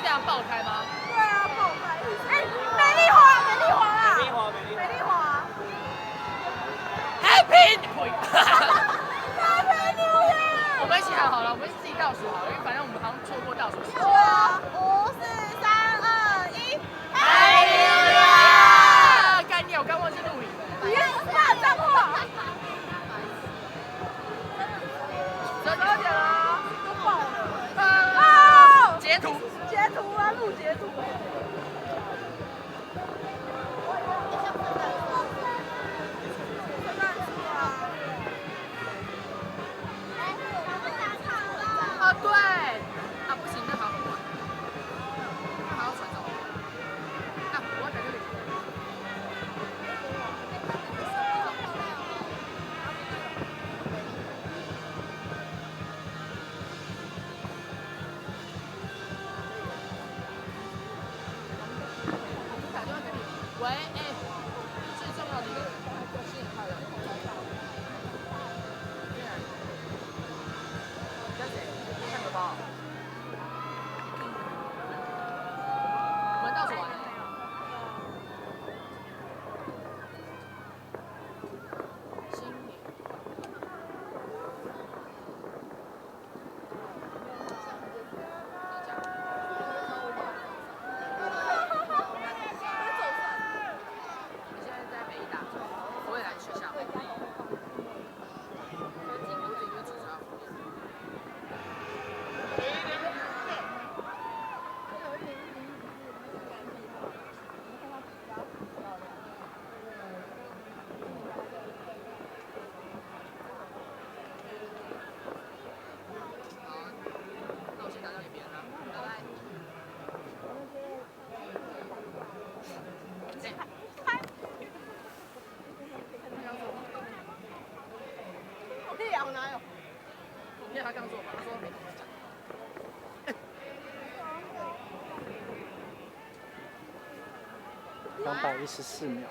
样爆开吗？对啊，爆开！哎，美丽华啊！美丽华 Happy New Happy New Year！ 我们一起喊好了，我们自己倒数好了，因为反正我们好像错过倒数时间。对啊，5、4、3、2、1 Happy New Year！ 干你，我刚忘记录影。你骂脏话。12点了，都爆了。截图啊，录截图。啊，对，啊不行，那好很晚，那还要传照。啊，我要在这里。打电话给你，喂，哎，最重要的一个人，新年快乐。跟谁？看个包。我们倒数完了。新年你现在在北医大，我也来学校。那我先打电话给别人了，拜拜。我可以摇哪有？因为他刚做嘛，他说没跟我讲。214秒。